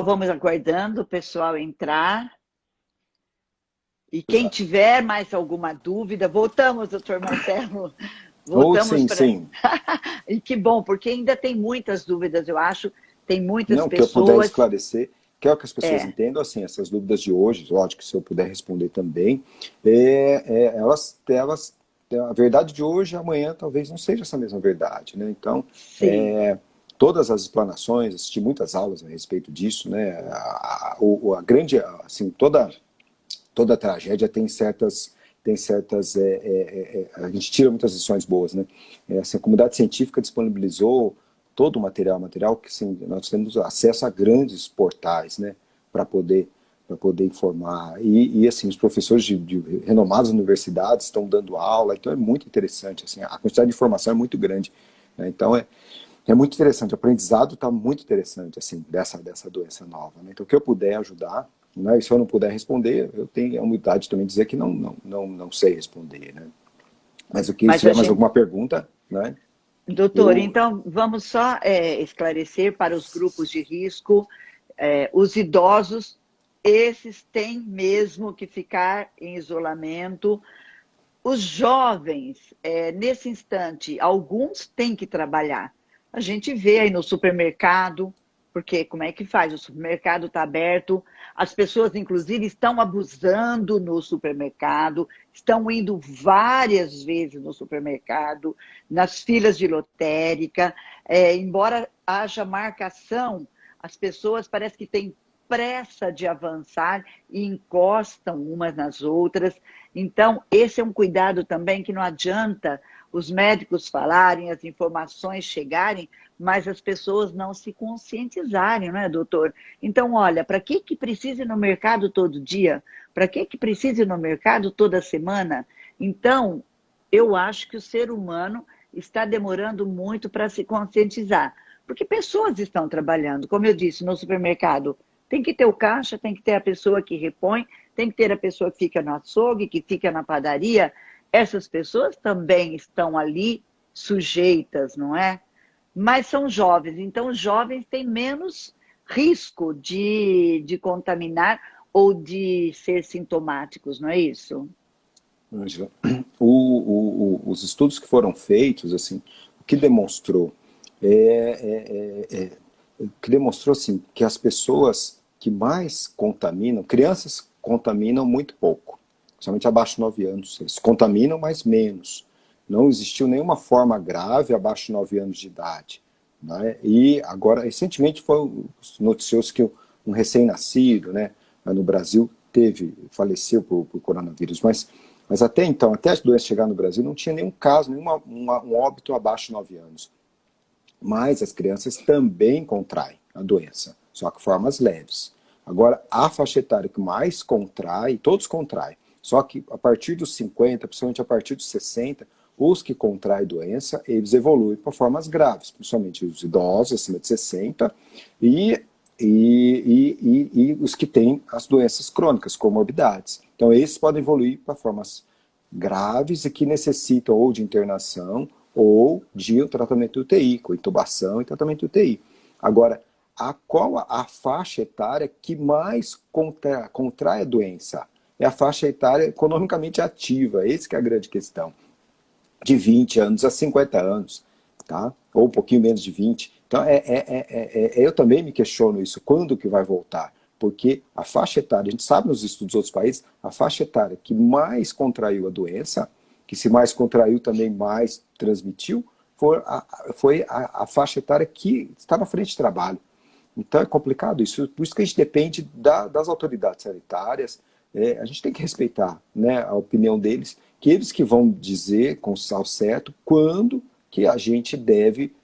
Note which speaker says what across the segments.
Speaker 1: Vamos aguardando o pessoal entrar. E quem tiver mais alguma dúvida, voltamos, doutor Marcelo.
Speaker 2: Ou
Speaker 1: Voltamos
Speaker 2: sim,
Speaker 1: para.
Speaker 2: sim.
Speaker 1: E que bom, porque ainda tem muitas dúvidas, eu acho. Tem muitas
Speaker 2: Não, que eu puder
Speaker 1: pessoas.
Speaker 2: esclarecer, quero que as pessoas
Speaker 1: É,
Speaker 2: entendam, assim, essas dúvidas de hoje, lógico que se eu puder responder também, a verdade de hoje, amanhã talvez não seja essa mesma verdade, né? Então,
Speaker 1: sim.
Speaker 2: todas as explanações, assisti muitas aulas a respeito disso, né? A grande, assim, toda tragédia tem certas a gente tira muitas lições boas, né? Assim, a comunidade científica disponibilizou todo o material que assim, nós temos acesso a grandes portais, né? Para poder informar. Assim, os professores de renomadas universidades estão dando aula, então é muito interessante. Assim, a quantidade de informação é muito grande, né? Então é muito interessante, o aprendizado está muito interessante, assim, dessa doença nova, né? Então, o que eu puder ajudar, né? E se eu não puder responder, eu tenho a humildade também de dizer que não sei responder, né? Mas se
Speaker 1: Mas a
Speaker 2: tiver mais
Speaker 1: gente.
Speaker 2: alguma pergunta, né?
Speaker 1: Doutor,
Speaker 2: Eu,
Speaker 1: então vamos só esclarecer para os grupos de risco, os idosos, esses têm mesmo que ficar em isolamento. Os jovens, nesse instante, alguns têm que trabalhar. A gente vê aí no supermercado, porque como é que faz? O supermercado está aberto, as pessoas, inclusive, estão abusando no supermercado, estão indo várias vezes no supermercado, nas filas de lotérica. Embora haja marcação, as pessoas parece que têm pressa de avançar e encostam umas nas outras. Então, esse é um cuidado também que não adianta os médicos falarem, as informações chegarem, mas as pessoas não se conscientizarem, não é, doutor? Então, olha, para que precisa ir no mercado todo dia? Para que precisa ir no mercado toda semana? Então, eu acho que o ser humano está demorando muito para se conscientizar, porque pessoas estão trabalhando, como eu disse, no supermercado. Tem que ter o caixa, tem que ter a pessoa que repõe, tem que ter a pessoa que fica no açougue, que fica na padaria. Essas pessoas também estão ali sujeitas, não é? Mas são jovens, então os jovens têm menos risco de contaminar ou de ser sintomáticos, não é isso?
Speaker 2: Ângela, os estudos que foram feitos, assim, o que demonstrou o que demonstrou assim que as pessoas que mais contaminam, crianças contaminam muito pouco, principalmente abaixo de 9 anos, eles contaminam, mas menos. Não existiu nenhuma forma grave abaixo de 9 anos de idade, né? E agora, recentemente, noticiou-se que um recém-nascido, né, no Brasil, faleceu por coronavírus, mas até então, até a doença chegar no Brasil, não tinha nenhum caso, um óbito abaixo de 9 anos. Mas as crianças também contraem a doença, só que formas leves. Agora, a faixa etária que mais contrai, todos contraem, só que a partir dos 50, principalmente a partir dos 60, os que contraem doença, eles evoluem para formas graves, principalmente os idosos acima de 60 e, e os que têm as doenças crônicas, comorbidades. Então, esses podem evoluir para formas graves e que necessitam ou de internação ou de tratamento UTI, com intubação e tratamento UTI. Agora, qual a faixa etária que mais contrai a doença? É a faixa etária economicamente ativa, essa que é a grande questão. De 20 anos a 50 anos, tá? Ou um pouquinho menos de 20. Então, eu também me questiono isso, quando que vai voltar? Porque a faixa etária, a gente sabe nos estudos dos outros países, a faixa etária que mais contraiu a doença, que se mais contraiu também mais transmitiu, foi a faixa etária que está na frente de trabalho. Então é complicado isso, por isso que a gente depende das autoridades sanitárias, a gente tem que respeitar, né, a opinião deles, que eles que vão dizer com o certo quando que a gente deve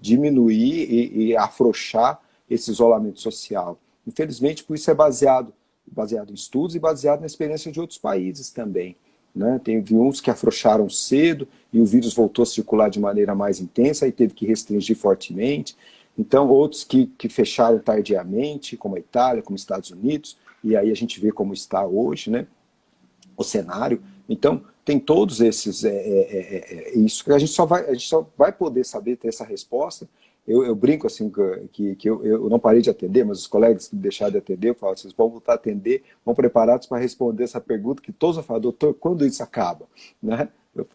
Speaker 2: diminuir e afrouxar esse isolamento social. Infelizmente, por isso é baseado em estudos e baseado na experiência de outros países também, né? Teve uns que afrouxaram cedo e o vírus voltou a circular de maneira mais intensa e teve que restringir fortemente. Então, outros que fecharam tardiamente, como a Itália, como os Estados Unidos, e aí a gente vê como está hoje, né, o cenário. Então, tem todos esses... isso que a gente só vai poder saber, ter essa resposta, eu brinco assim que eu não parei de atender, mas os colegas que deixaram de atender, eu falo, vocês vão voltar a atender, vão preparados para responder essa pergunta que todos vão falar, doutor, quando isso acaba? Né? Eu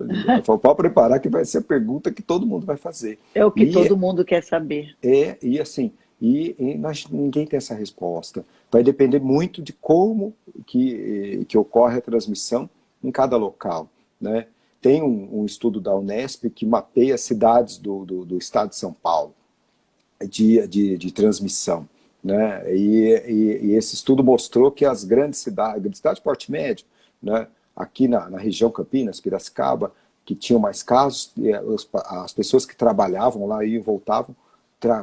Speaker 2: falo, pode preparar que vai ser a pergunta que todo mundo vai fazer.
Speaker 1: É o que todo mundo quer saber.
Speaker 2: E assim, ninguém tem essa resposta. Vai depender muito de como que ocorre a transmissão em cada local, né? Tem um estudo da Unesp que mapeia cidades do estado de São Paulo de transmissão, né? E esse estudo mostrou que as grandes cidades de porte médio, né? Aqui na região Campinas, Piracicaba, que tinham mais casos, as pessoas que trabalhavam lá e voltavam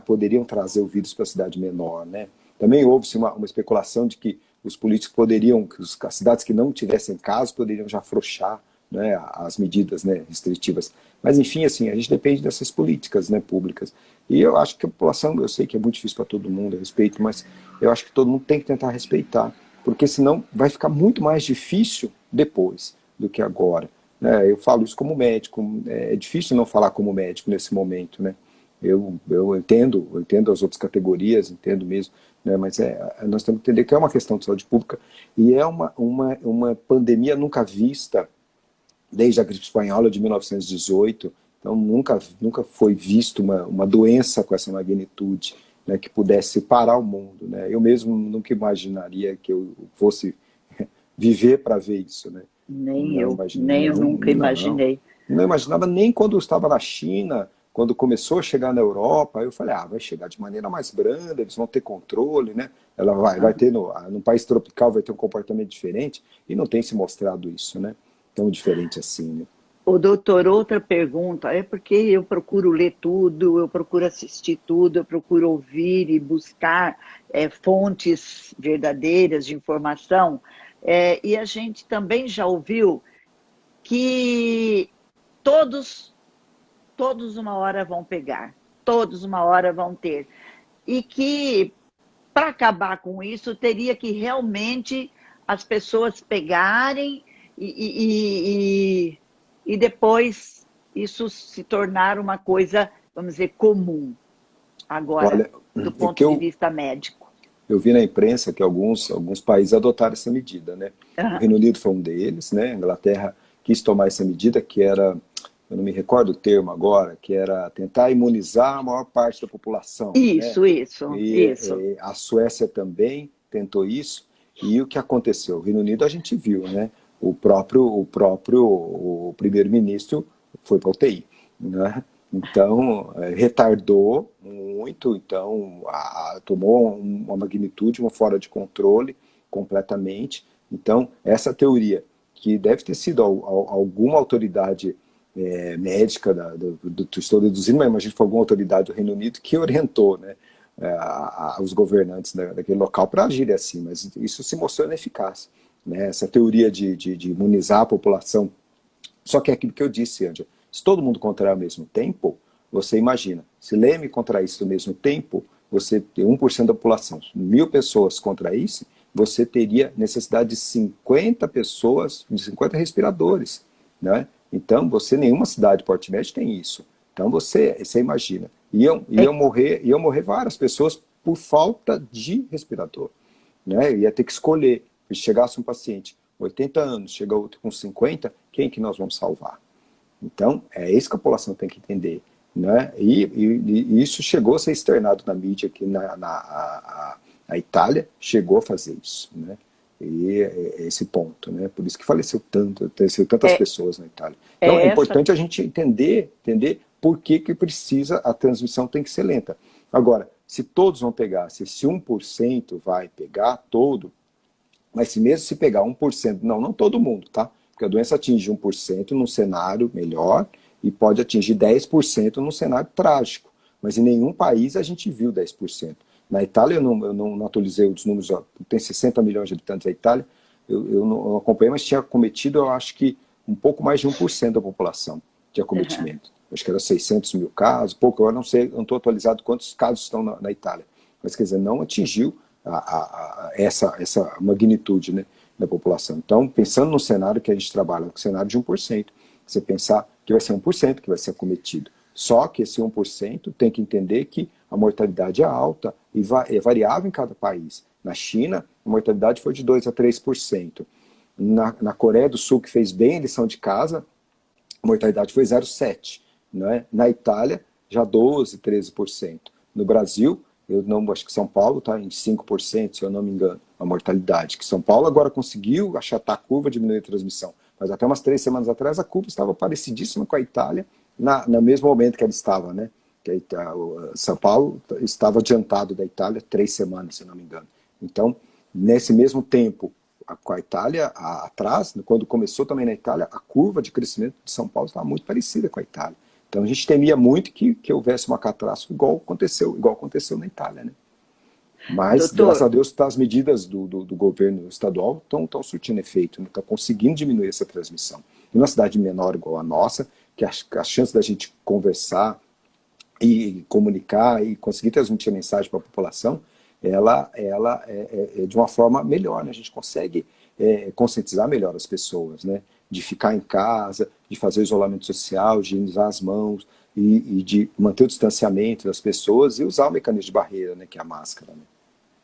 Speaker 2: poderiam trazer o vírus para a cidade menor, né? Também houve-se uma especulação de que os políticos poderiam, que as cidades que não tivessem casos poderiam já afrouxar, né, as medidas, né, restritivas. Mas, enfim, assim, a gente depende dessas políticas, né, públicas. E eu acho que a população, eu sei que é muito difícil para todo mundo, eu respeito, mas eu acho que todo mundo tem que tentar respeitar, porque senão vai ficar muito mais difícil depois do que agora. Né? Eu falo isso como médico, é difícil não falar como médico nesse momento, né? Eu entendo as outras categorias, entendo mesmo, né, mas nós temos que entender que é uma questão de saúde pública e é uma pandemia nunca vista desde a gripe espanhola de 1918, então nunca foi visto uma doença com essa magnitude, né, que pudesse parar o mundo. Né? Eu mesmo nunca imaginaria que eu fosse viver para ver isso. Né?
Speaker 1: Nem eu nunca imaginei.
Speaker 2: Não imaginava nem quando eu estava na China, quando começou a chegar na Europa, eu falei, vai chegar de maneira mais branda, eles vão ter controle, né? Ela vai ter, no país tropical vai ter um comportamento diferente, e não tem se mostrado isso, né? Tão diferente assim, né?
Speaker 1: Ô, doutor, outra pergunta, é porque eu procuro ler tudo, eu procuro assistir tudo, eu procuro ouvir e buscar fontes verdadeiras de informação, e a gente também já ouviu que todos uma hora vão pegar, todos uma hora vão ter. E que, para acabar com isso, teria que realmente as pessoas pegarem e depois isso se tornar uma coisa, vamos dizer, comum, agora, do ponto de vista médico.
Speaker 2: Eu vi na imprensa que alguns países adotaram essa medida, né? O Reino Unido foi um deles, né? A Inglaterra quis tomar essa medida, que era... eu não me recordo o termo agora, que era tentar imunizar a maior parte da população.
Speaker 1: Isso, né? Isso.
Speaker 2: E a Suécia também tentou isso, e o que aconteceu? O Reino Unido a gente viu, né? O próprio primeiro-ministro foi para a UTI, né? Então, retardou muito, então tomou uma magnitude, uma fora de controle completamente. Então, essa teoria, que deve ter sido alguma autoridade médica, estou deduzindo, mas imagino que foi alguma autoridade do Reino Unido que orientou, né, os governantes daquele local para agirem assim, mas isso se mostrou ineficaz. Né, essa teoria de imunizar a população, só que é aquilo que eu disse, Ângela, se todo mundo contrair ao mesmo tempo, você imagina, se Leme contraísse ao mesmo tempo, você tem 1% da população, 1.000 pessoas contraíssem, você teria necessidade de 50 pessoas, de 50 respiradores, né? Então, nenhuma cidade de porte médio tem isso. Então, você imagina, iam morrer várias pessoas por falta de respirador. Né? Ia ter que escolher. Se chegasse um paciente 80 anos, chega outro com 50, quem que nós vamos salvar? Então, é isso que a população tem que entender. Né? E isso chegou a ser externado na mídia aqui a Itália, chegou a fazer isso. Né? E esse ponto, né? Por isso que faleceu tantas pessoas na Itália. Então é importante a gente entender por que precisa, a transmissão tem que ser lenta. Agora, se todos vão pegar, se esse 1% vai pegar todo, mas se pegar 1%, não todo mundo, tá? Porque a doença atinge 1% num cenário melhor e pode atingir 10% num cenário trágico. Mas em nenhum país a gente viu 10%. Na Itália, eu não atualizei os números, tem 60 milhões de habitantes a Itália, eu não acompanhei, mas tinha cometido, eu acho que um pouco mais de 1% da população tinha cometimento. Acho que era 600 mil casos, pouco, eu não sei, não estou atualizado quantos casos estão na Itália. Mas, quer dizer, não atingiu essa magnitude, né, da população. Então, pensando no cenário que a gente trabalha, no cenário de 1%, você pensar que vai ser 1% que vai ser acometido. Só que esse 1% tem que entender que a mortalidade é alta e é variável em cada país. Na China, a mortalidade foi de 2 a 3%. Na Coreia do Sul, que fez bem a lição de casa, a mortalidade foi 0,7%. Né? Na Itália, já 12, 13%. No Brasil, eu não acho que São Paulo está em 5%, se eu não me engano, a mortalidade. Que São Paulo agora conseguiu achatar a curva, diminuir a transmissão. Mas até umas 3 semanas atrás, a curva estava parecidíssima com a Itália, no mesmo momento que ela estava, né? Que São Paulo estava adiantado da Itália 3 semanas, se não me engano. Então, nesse mesmo tempo, com a Itália atrás, quando começou também na Itália, a curva de crescimento de São Paulo estava muito parecida com a Itália. Então a gente temia muito que houvesse uma catástrofe igual aconteceu na Itália, né? Mas, graças a Deus, as medidas do governo estadual estão surtindo efeito, né? Estão conseguindo diminuir essa transmissão. Em uma cidade menor igual a nossa, que a chance da gente conversar e comunicar e conseguir transmitir a mensagem para a população, ela é de uma forma melhor, né? A gente consegue conscientizar melhor as pessoas, né? De ficar em casa, de fazer o isolamento social, de higienizar as mãos e de manter o distanciamento das pessoas e usar o mecanismo de barreira, né? Que é a máscara, né?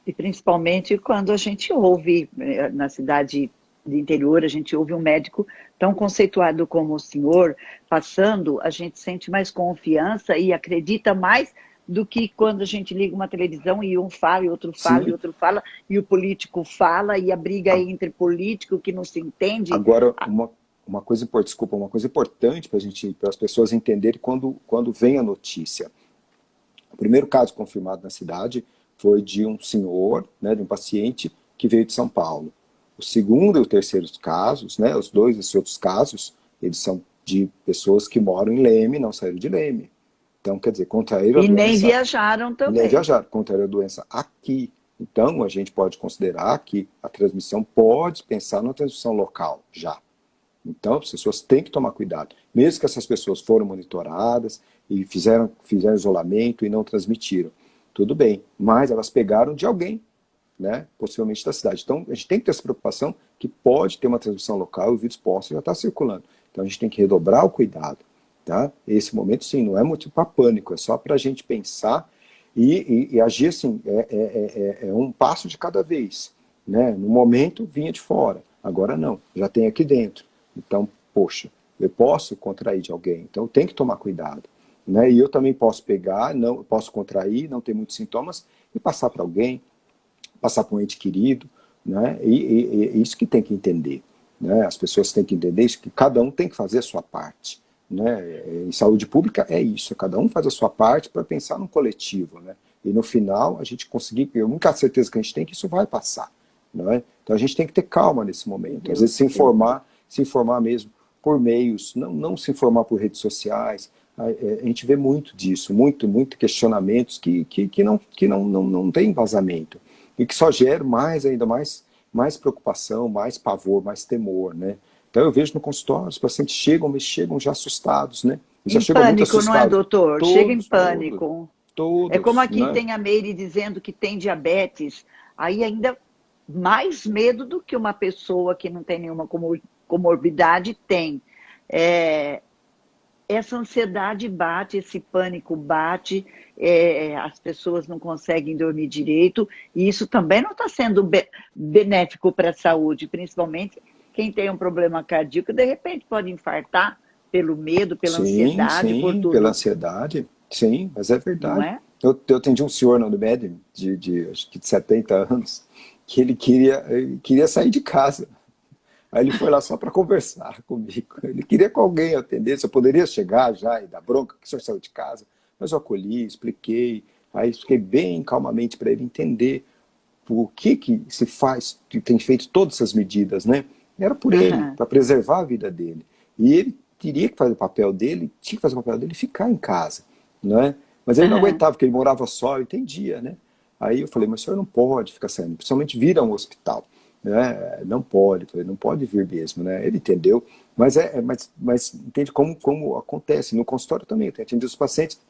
Speaker 1: E principalmente quando a gente ouve, na cidade de interior, a gente ouve um médico tão conceituado como o senhor passando, a gente sente mais confiança e acredita mais do que quando a gente liga uma televisão e um fala, e outro fala,
Speaker 2: Sim.
Speaker 1: e outro fala, e o político fala, e a briga é entre político que não se entende.
Speaker 2: Agora, uma coisa importante para as pessoas entenderem quando vem a notícia. O primeiro caso confirmado na cidade foi de um senhor, né, de um paciente que veio de São Paulo. O segundo e o terceiro casos, né, os dois desses outros casos, eles são de pessoas que moram em Leme, não saíram de Leme. Então, quer dizer, contraíram a doença.
Speaker 1: E nem viajaram também.
Speaker 2: Nem viajaram, contraíram a doença aqui. Então, a gente pode considerar que a transmissão pode pensar numa transmissão local, já. Então, as pessoas têm que tomar cuidado. Mesmo que essas pessoas foram monitoradas e fizeram isolamento e não transmitiram. Tudo bem, mas elas pegaram de alguém, né? Possivelmente da cidade. Então, a gente tem que ter essa preocupação que pode ter uma transmissão local e o vírus possa já estar circulando. Então, a gente tem que redobrar o cuidado. Tá? Esse momento, sim, não é motivo para pânico, é só para a gente pensar e agir assim, é um passo de cada vez. Né? No momento, vinha de fora, agora não, já tem aqui dentro. Então, poxa, eu posso contrair de alguém, então eu tenho que tomar cuidado. Né? E eu também posso pegar, posso contrair, não ter muitos sintomas, e passar para alguém, passar para um ente querido, né? E isso que tem que entender. Né? As pessoas têm que entender isso, que cada um tem que fazer a sua parte. Né? Em saúde pública é isso, cada um faz a sua parte para pensar no coletivo, né? E no final a gente conseguir, eu nunca tenho certeza que a gente tem que isso vai passar, não é? Então a gente tem que ter calma nesse momento, às vezes se informar mesmo por meios, não se informar por redes sociais. A gente vê muito disso, muito questionamentos que não tem embasamento e que só geram ainda mais preocupação, mais pavor, mais temor, né? Então eu vejo no consultório, os pacientes chegam já assustados, né? Já
Speaker 1: em pânico, não é, doutor? Chega em pânico.
Speaker 2: Todos,
Speaker 1: é como aqui,
Speaker 2: né?
Speaker 1: Tem a Meire dizendo que tem diabetes, aí ainda mais medo do que uma pessoa que não tem nenhuma comorbidade tem. Essa ansiedade bate, esse pânico bate, as pessoas não conseguem dormir direito, e isso também não está sendo benéfico para a saúde, principalmente quem tem um problema cardíaco, de repente pode infartar pelo medo, pela ansiedade, por tudo.
Speaker 2: Pela ansiedade, sim, mas é verdade.
Speaker 1: Não é?
Speaker 2: Eu atendi um senhor na Unimed, acho que de 70 anos, que ele queria sair de casa. Aí ele foi lá só para conversar comigo. Ele queria que alguém atendesse, eu poderia chegar já e dar bronca, que o senhor saiu de casa. Mas eu acolhi, expliquei, aí expliquei bem calmamente para ele entender por que se faz, que tem feito todas essas medidas, né? Era por ele, para preservar a vida dele. E ele teria que fazer o papel dele, tinha que fazer o papel dele e ficar em casa, né? Mas ele não aguentava, porque ele morava só, eu entendia, né? Aí eu falei, mas o senhor não pode ficar saindo, principalmente vir a um hospital. Né? Não pode vir mesmo, né? Ele entendeu, mas entende como acontece. No consultório também, eu tenho atendido os pacientes,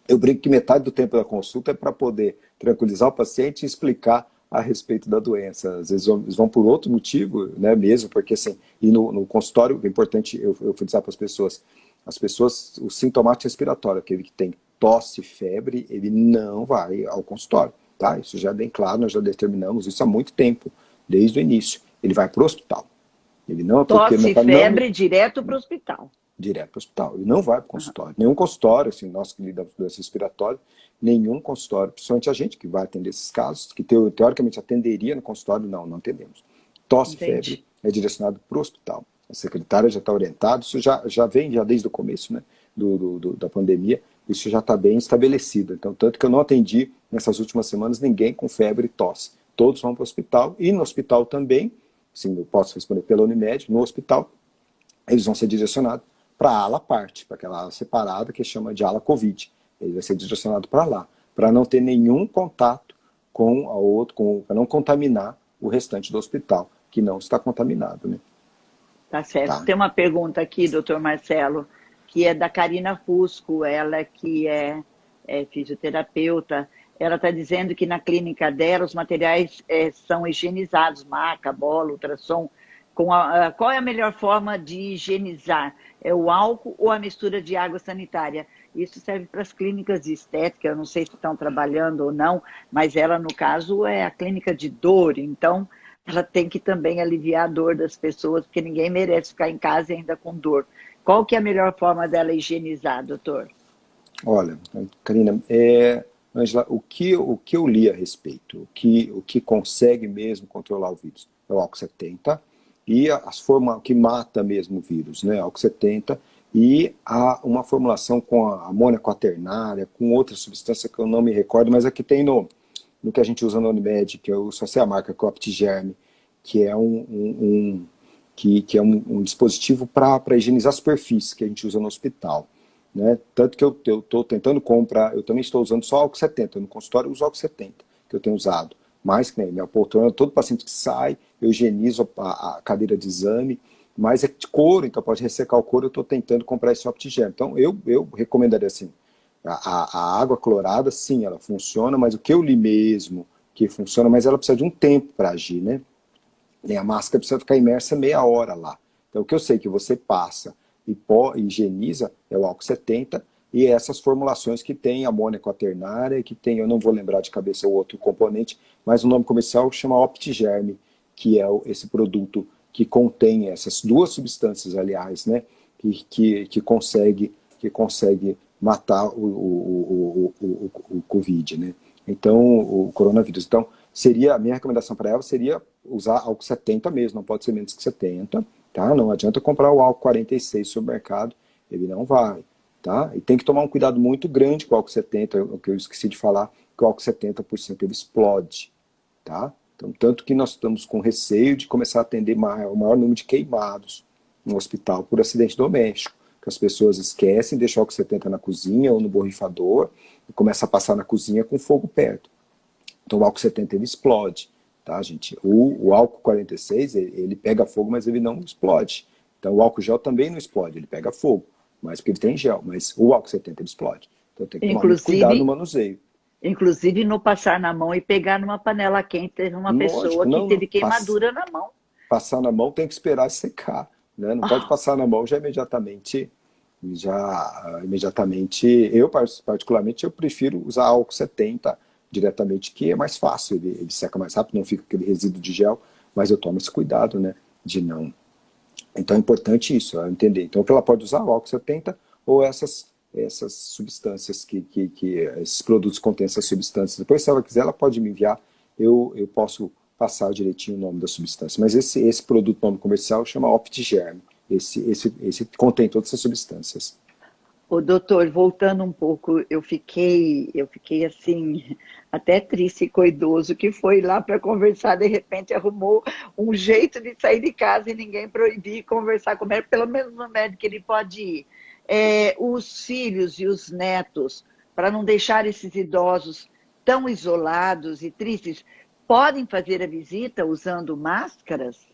Speaker 2: eu brinco que metade do tempo da consulta é para poder tranquilizar o paciente e explicar a respeito da doença. Às vezes eles vão por outro motivo, né, mesmo, porque assim, e no consultório, é importante eu frisar para as pessoas, As pessoas, o sintomático respiratório, aquele que tem tosse, febre, ele não vai ao consultório, tá? Isso já é bem claro, nós já determinamos isso há muito tempo, desde o início. Ele vai para o hospital. Ele não é porque
Speaker 1: Tosse e febre, direto para o hospital.
Speaker 2: Direto para o hospital. Ele não vai para o consultório. Nenhum consultório, assim, nós que lidamos com doença respiratória, nenhum consultório, principalmente a gente que vai atender esses casos, que teoricamente atenderia no consultório, não atendemos. Tosse e febre é direcionado para o hospital. A secretária já está orientada, isso já vem já desde o começo, né, da pandemia, isso já está bem estabelecido. Então, tanto que eu não atendi nessas últimas semanas ninguém com febre e tosse. Todos vão para o hospital, e no hospital também, sim, eu posso responder pela Unimed, no hospital, eles vão ser direcionados para a ala à parte, para aquela ala separada que chama de ala Covid. Ele vai ser direcionado para lá, para não ter nenhum contato com a outro, para não contaminar o restante do hospital, que não está contaminado, né?
Speaker 1: Tá certo. Tá. Tem uma pergunta aqui, doutor Marcelo, que é da Karina Fusco, ela que é fisioterapeuta. Ela está dizendo que na clínica dela os materiais são higienizados, maca, bola, ultrassom. Qual é a melhor forma de higienizar? É o álcool ou a mistura de água sanitária? Isso serve para as clínicas de estética, eu não sei se estão trabalhando ou não, mas ela, no caso, é a clínica de dor, então ela tem que também aliviar a dor das pessoas, porque ninguém merece ficar em casa ainda com dor. Qual que é a melhor forma dela higienizar, doutor?
Speaker 2: Olha, Karina, Ângela, o que eu li a respeito, o que consegue mesmo controlar o vírus é o álcool 70 e o que mata mesmo o vírus, né? Álcool 70 e uma formulação com a amônia quaternária, com outra substância que eu não me recordo, mas aqui tem no que a gente usa na Unimed, que eu só sei a marca, que é o Optigerm, que é um dispositivo para higienizar a superfície que a gente usa no hospital. Né? Tanto que eu estou tentando comprar, eu também estou usando só álcool 70, no consultório eu uso álcool 70, que eu tenho usado. Mas, que nem minha poltrona, todo paciente que sai, eu higienizo a cadeira de exame, mas é de couro, então pode ressecar o couro, eu estou tentando comprar esse Optigerm. Então, eu recomendaria assim, a água clorada, sim, ela funciona, mas o que eu li mesmo que funciona, mas ela precisa de um tempo para agir, né? E a máscara precisa ficar imersa meia hora lá. Então, o que eu sei que você passa e higieniza é o álcool 70 e essas formulações que tem amônia quaternária, que tem, eu não vou lembrar de cabeça o outro componente, mas o nome comercial chama Optigerm, que é esse produto que contém essas duas substâncias, aliás, né, que consegue matar o Covid, né? Então, o coronavírus. Então, a minha recomendação para ela seria usar álcool 70 mesmo, não pode ser menos que 70, tá? Não adianta comprar o álcool 46 no supermercado, ele não vai, tá? E tem que tomar um cuidado muito grande com o álcool 70, o que eu esqueci de falar, que o álcool 70% ele explode, tá? Então, tanto que nós estamos com receio de começar a atender o maior número de queimados no hospital por acidente doméstico, que as pessoas esquecem, deixam o álcool 70 na cozinha ou no borrifador e começa a passar na cozinha com fogo perto. Então o álcool 70 ele explode, tá, gente? O álcool 46 ele pega fogo, mas ele não explode. Então o álcool gel também não explode, ele pega fogo, mas porque ele tem gel, mas o álcool 70 ele explode. Então tem que tomar muito cuidado no manuseio.
Speaker 1: Inclusive no passar na mão e pegar numa panela quente, teve uma pessoa que teve queimadura na mão.
Speaker 2: Passar na mão tem que esperar secar, né? Não pode passar na mão já imediatamente. Eu particularmente eu prefiro usar álcool 70 diretamente, que é mais fácil, ele seca mais rápido, não fica aquele resíduo de gel, mas eu tomo esse cuidado, né, de não. Então é importante isso, entender. Então ela pode usar o álcool 70 ou essas substâncias esses produtos contêm essas substâncias. Depois, se ela quiser, ela pode me enviar, eu posso passar direitinho o nome da substância. Mas esse produto, nome comercial, chama Optigerm. Esse contém todas essas substâncias.
Speaker 1: Ô, doutor, voltando um pouco, eu fiquei assim, até triste com o idoso que foi lá para conversar, de repente arrumou um jeito de sair de casa e ninguém proibir conversar com ele, pelo menos no médico ele pode ir. Os filhos e os netos, para não deixar esses idosos tão isolados e tristes, podem fazer a visita usando máscaras?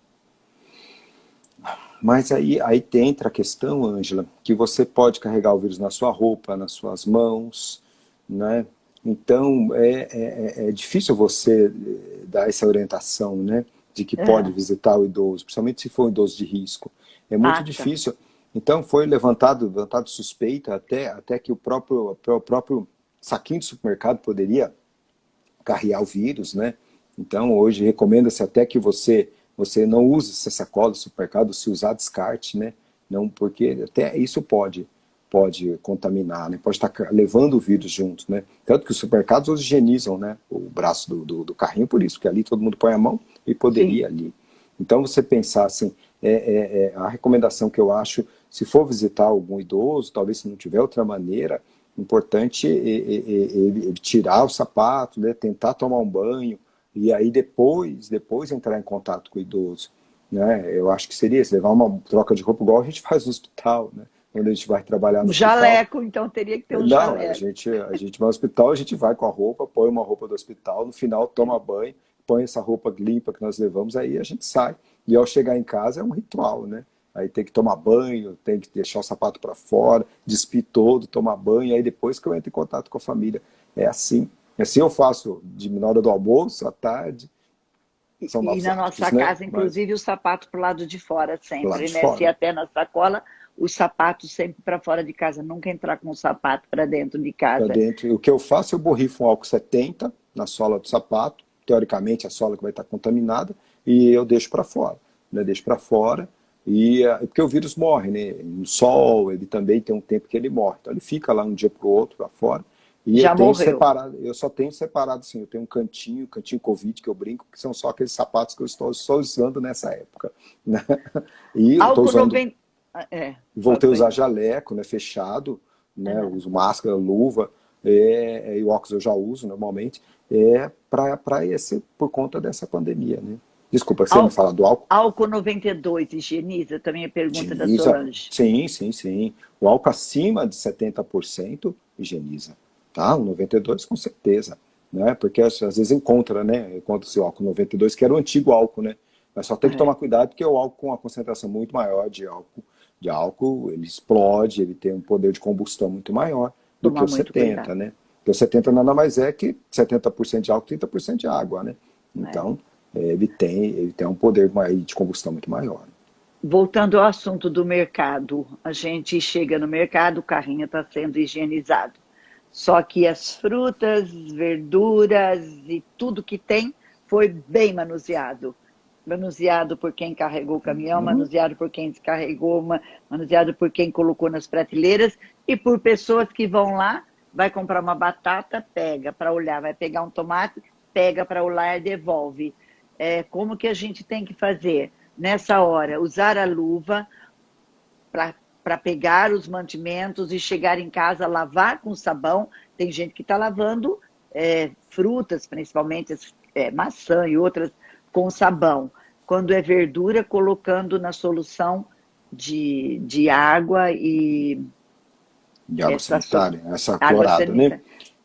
Speaker 2: Mas aí entra a questão, Ângela, que você pode carregar o vírus na sua roupa, nas suas mãos, né? Então, é difícil você dar essa orientação, né? De que pode visitar o idoso, principalmente se for um idoso de risco. É muito difícil. Então foi levantado suspeita até que o próprio saquinho de supermercado poderia carrear o vírus, né? Então hoje recomenda-se até que você não use essa sacola do supermercado, se usar descarte, né? Não, porque até isso pode contaminar, né? Pode estar levando o vírus junto, né? Tanto que os supermercados hoje higienizam, né, o braço do carrinho por isso, porque ali todo mundo põe a mão e poderia
Speaker 1: Sim.
Speaker 2: ali. Então você pensar assim, a recomendação que eu acho, se for visitar algum idoso, talvez se não tiver outra maneira, importante tirar o sapato, né, tentar tomar um banho, e aí depois entrar em contato com o idoso. Né? Eu acho que seria isso, levar uma troca de roupa igual a gente faz no hospital, né? Quando a gente vai trabalhar no
Speaker 1: Um
Speaker 2: hospital.
Speaker 1: jaleco, então teria que ter um
Speaker 2: Não,
Speaker 1: jaleco.
Speaker 2: a gente vai ao hospital, a gente vai com a roupa, põe uma roupa do hospital, no final toma banho, põe essa roupa limpa que nós levamos, aí a gente sai. E ao chegar em casa é um ritual, né? Aí tem que tomar banho, tem que deixar o sapato para fora, despir todo, tomar banho, aí depois que eu entro em contato com a família. É assim. Assim eu faço na hora do almoço, à tarde, são
Speaker 1: E
Speaker 2: novos
Speaker 1: na
Speaker 2: hábitos,
Speaker 1: nossa
Speaker 2: né?
Speaker 1: casa,
Speaker 2: Mas
Speaker 1: inclusive, o sapato para o lado de fora
Speaker 2: do lado
Speaker 1: sempre,
Speaker 2: de
Speaker 1: né? Se
Speaker 2: fora.
Speaker 1: até na sacola, os sapatos sempre para fora de casa, nunca entrar com o sapato para dentro de
Speaker 2: Para
Speaker 1: casa.
Speaker 2: dentro. O que eu faço, eu borrifo um álcool 70 na sola do sapato, teoricamente a sola que vai estar contaminada, e eu deixo para fora. Né? Deixo para fora, porque o vírus morre, né? No sol, ele também tem um tempo que ele morre. Então ele fica lá um dia para o outro, lá fora. E eu
Speaker 1: Já
Speaker 2: tenho
Speaker 1: morreu.
Speaker 2: separado, eu só tenho separado assim, eu tenho um cantinho Covid que eu brinco, que são só aqueles sapatos que eu estou só usando nessa época. Né? E eu estou
Speaker 1: Álcool
Speaker 2: usando.
Speaker 1: 90. É,
Speaker 2: Voltei a usar
Speaker 1: pois.
Speaker 2: jaleco, né, fechado, né,
Speaker 1: Aham.
Speaker 2: uso máscara, luva, e o óculos eu já uso normalmente, por conta dessa pandemia, né. Desculpa, você ia me
Speaker 1: Ál-
Speaker 2: falar do álcool?
Speaker 1: Álcool 92 higieniza? Também é pergunta da
Speaker 2: Higieniza,
Speaker 1: Solange.
Speaker 2: sim, sim, sim. O álcool acima de 70% higieniza, tá? O 92 com certeza, né? Porque às vezes encontra-se o álcool 92, que era o antigo álcool, né? Mas só tem que
Speaker 1: É,
Speaker 2: tomar cuidado porque o álcool com uma concentração muito maior de álcool, ele explode, ele tem um poder de combustão muito maior do que
Speaker 1: tomar
Speaker 2: o
Speaker 1: muito
Speaker 2: 70,
Speaker 1: cuidado.
Speaker 2: né? Porque o 70 nada mais é que 70% de álcool, 30% de água, né?
Speaker 1: É.
Speaker 2: Então, ele tem um poder de combustão muito maior.
Speaker 1: Voltando ao assunto do mercado, a gente chega no mercado, o carrinho está sendo higienizado. Só que as frutas, verduras e tudo que tem foi bem manuseado. Manuseado por quem carregou o caminhão, manuseado por quem descarregou, manuseado por quem colocou nas prateleiras e por pessoas que vão lá, vai comprar uma batata, pega para olhar, vai pegar um tomate, pega para olhar e devolve. Como que a gente tem que fazer? Nessa hora, usar a luva para pegar os mantimentos e chegar em casa, lavar com sabão. Tem gente que está lavando frutas, principalmente maçã e outras, com sabão. Quando é verdura, colocando na solução de água e
Speaker 2: De água
Speaker 1: essa
Speaker 2: sanitária, essa
Speaker 1: água
Speaker 2: clorada, né?
Speaker 1: sanitária.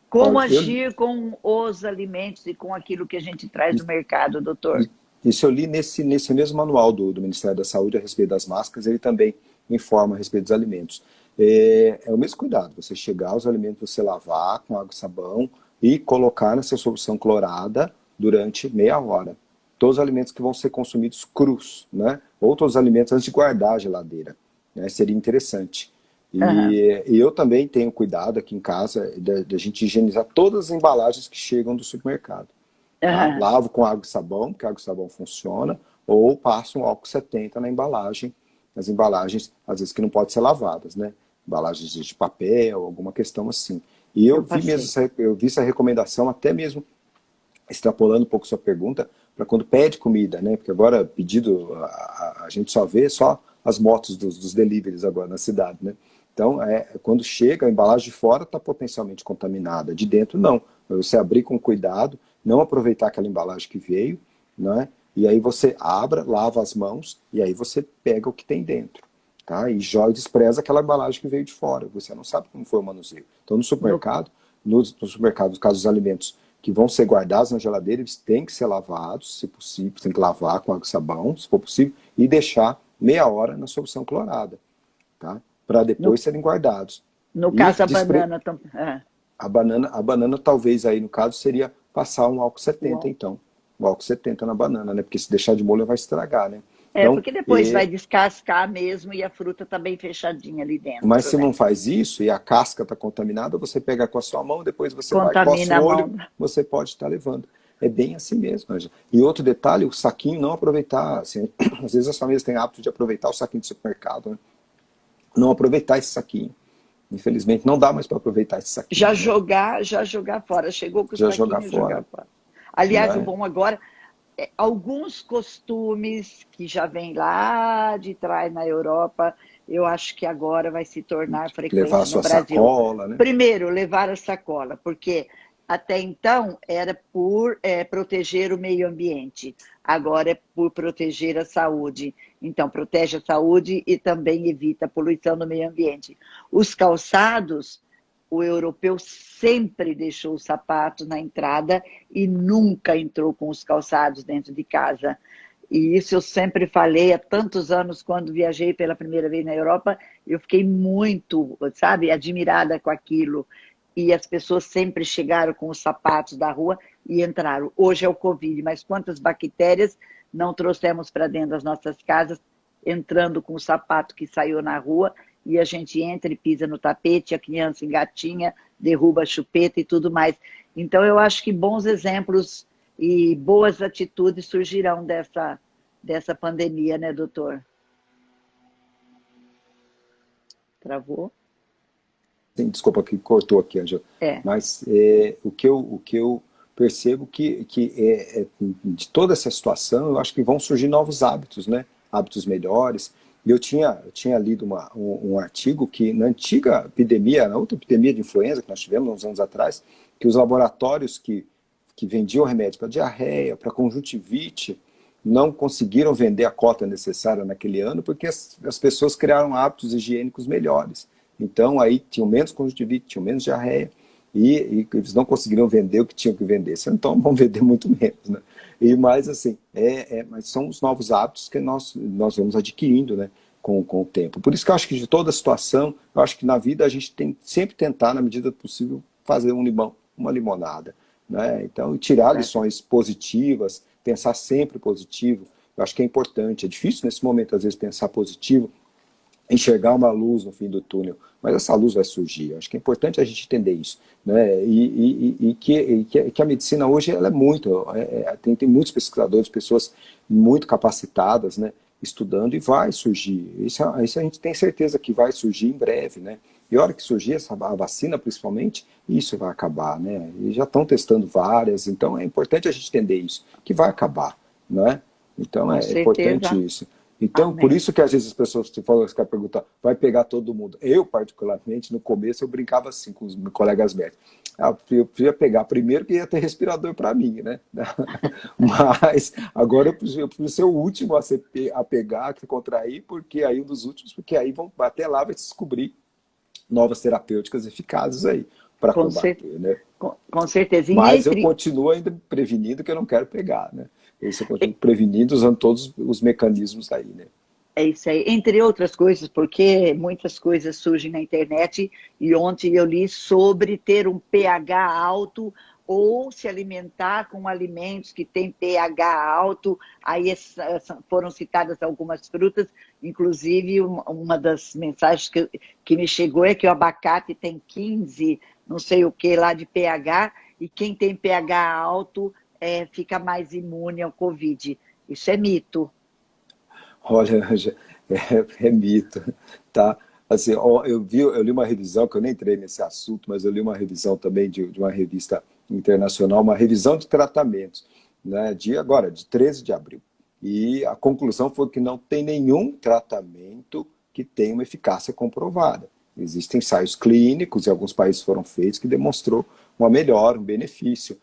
Speaker 1: Como
Speaker 2: Olha,
Speaker 1: agir com os alimentos e com aquilo que a gente traz do mercado, doutor?
Speaker 2: isso eu li nesse mesmo manual do Ministério da Saúde a respeito das máscaras, ele também informa a respeito dos alimentos. É o mesmo cuidado, você chegar aos alimentos, você lavar com água e sabão e colocar nessa solução clorada durante meia hora. Todos os alimentos que vão ser consumidos crus, né? Ou todos os alimentos antes de guardar a geladeira, né? Seria interessante.
Speaker 1: Uhum.
Speaker 2: E eu também tenho cuidado aqui em casa da gente higienizar todas as embalagens que chegam do supermercado. Tá?
Speaker 1: Uhum.
Speaker 2: Lavo com água e sabão, porque a água e sabão funciona, ou passo um álcool 70 na embalagem, nas embalagens, às vezes que não podem ser lavadas, né? Embalagens de papel, alguma questão assim. E eu
Speaker 1: Eu
Speaker 2: vi mesmo
Speaker 1: passei.
Speaker 2: eu vi essa recomendação, até mesmo extrapolando um pouco sua pergunta, para quando pede comida, né? Porque agora pedido, a gente só vê as motos dos deliveries agora na cidade, né? Então, quando chega, a embalagem de fora está potencialmente contaminada, de dentro não. Você abrir com cuidado, não aproveitar aquela embalagem que veio, né? E aí você abra, lava as mãos, e aí você pega o que tem dentro. Tá? E joga e despreza aquela embalagem que veio de fora. Você não sabe como foi o manuseio. Então,
Speaker 1: No,
Speaker 2: no supermercado, no caso dos alimentos que vão ser guardados na geladeira, eles têm que ser lavados, se possível, tem que lavar com água e sabão, se for possível, e deixar meia hora na solução clorada, tá? Para
Speaker 1: no,
Speaker 2: depois serem guardados.
Speaker 1: no
Speaker 2: E
Speaker 1: caso, a banana também.
Speaker 2: a banana talvez aí no caso seria passar um álcool 70
Speaker 1: Uau.
Speaker 2: então. O álcool 70 na banana, né? Porque se deixar de molho vai estragar, né? Então,
Speaker 1: porque depois vai descascar mesmo e a fruta está bem fechadinha ali
Speaker 2: mas
Speaker 1: dentro,
Speaker 2: se
Speaker 1: né?
Speaker 2: não faz isso e a casca está contaminada, você pega com a sua mão, depois você vai, coça
Speaker 1: Contamina
Speaker 2: o
Speaker 1: a
Speaker 2: olho,
Speaker 1: mão.
Speaker 2: você pode estar levando. É bem assim mesmo, Ângela. E outro detalhe, o saquinho não aproveitar. Assim, às vezes as famílias têm hábito de aproveitar o saquinho do supermercado, né? Não aproveitar esse saquinho. Infelizmente, não dá mais para aproveitar esse saquinho, né?
Speaker 1: Já jogar fora. Chegou com o
Speaker 2: Já jogar
Speaker 1: saquinho,
Speaker 2: fora,
Speaker 1: jogar fora. Aliás, o
Speaker 2: né?
Speaker 1: bom agora alguns costumes que já vêm lá de trás na Europa, eu acho que agora vai se tornar
Speaker 2: Levar a
Speaker 1: frequência no
Speaker 2: sua
Speaker 1: Brasil.
Speaker 2: sacola, né?
Speaker 1: Primeiro, levar a sacola, porque até então era por proteger o meio ambiente, agora é por proteger a saúde. Então, protege a saúde e também evita a poluição do meio ambiente. Os calçados, o europeu sempre deixou o sapato na entrada e nunca entrou com os calçados dentro de casa. E isso eu sempre falei há tantos anos, quando viajei pela primeira vez na Europa, eu fiquei muito, sabe, admirada com aquilo. E as pessoas sempre chegaram com os sapatos da rua e entraram. Hoje é o Covid, mas quantas bactérias não trouxemos para dentro das nossas casas, entrando com o sapato que saiu na rua, e a gente entra e pisa no tapete, a criança engatinha, derruba a chupeta e tudo mais. Então, eu acho que bons exemplos e boas atitudes surgirão dessa pandemia, né, doutor? Travou?
Speaker 2: Sim, desculpa que cortou aqui, Angela.
Speaker 1: É,
Speaker 2: Mas o que eu percebo de toda essa situação, eu acho que vão surgir novos hábitos, né? Hábitos melhores. E eu tinha lido um artigo que na antiga epidemia, na outra epidemia de influenza que nós tivemos uns anos atrás, que os laboratórios que vendiam remédio para diarreia, para conjuntivite, não conseguiram vender a cota necessária naquele ano porque as pessoas criaram hábitos higiênicos melhores. Então, aí tinham menos conjuntivite, tinham menos diarreia, e eles não conseguiram vender o que tinham que vender. Então, vão vender muito menos, né? E mais assim, mas são os novos hábitos que nós vamos adquirindo, né, com o tempo. Por isso que eu acho que de toda a situação, eu acho que na vida a gente tem que sempre tentar, na medida do possível, fazer um limão, uma limonada, né? Então, tirar
Speaker 1: exato.
Speaker 2: lições positivas, pensar sempre positivo, eu acho que é importante. É difícil nesse momento, às vezes, pensar positivo, enxergar uma luz no fim do túnel, mas essa luz vai surgir. Acho que é importante a gente entender isso, né? Que a medicina hoje ela é muito, tem muitos pesquisadores, pessoas muito capacitadas, né, estudando, e vai surgir. Isso a gente tem certeza que vai surgir em breve, né? E a hora que surgir a vacina, principalmente, isso vai acabar, né? E já estão testando várias, então é importante a gente entender isso, que vai acabar, né? Então
Speaker 1: Com
Speaker 2: é importante
Speaker 1: certeza.
Speaker 2: isso. Então, por
Speaker 1: Amém.
Speaker 2: isso que às vezes as pessoas te falam, você quer perguntar, vai pegar todo mundo. Eu, particularmente, no começo eu brincava assim com os meus colegas médicos. Eu preferia pegar primeiro que ia ter respirador para mim, né? Mas agora eu preciso ser o último a pegar, a contrair, porque aí um dos últimos, porque aí até lá vai se descobrir novas terapêuticas eficazes aí para
Speaker 1: Com, cer
Speaker 2: combater, né?
Speaker 1: com certeza. E
Speaker 2: Mas eu
Speaker 1: entre,
Speaker 2: continuo ainda prevenindo que eu não quero pegar, né? Isso eu continuo prevenindo usando todos os mecanismos aí, né?
Speaker 1: É isso aí, entre outras coisas, porque muitas coisas surgem na internet, e ontem eu li sobre ter um pH alto ou se alimentar com alimentos que têm pH alto. Aí foram citadas algumas frutas, inclusive uma das mensagens que me chegou é que o abacate tem 15, não sei o que lá de pH, e quem tem pH alto fica mais imune ao Covid. Isso é mito.
Speaker 2: Olha, é mito, tá? Assim, ó, eu li uma revisão, que eu nem entrei nesse assunto, mas eu li uma revisão também de uma revista internacional, uma revisão de tratamentos, né, de 13 de abril. E a conclusão foi que não tem nenhum tratamento que tenha uma eficácia comprovada. Existem ensaios clínicos, e alguns países foram feitos, que demonstrou uma melhora, um benefício,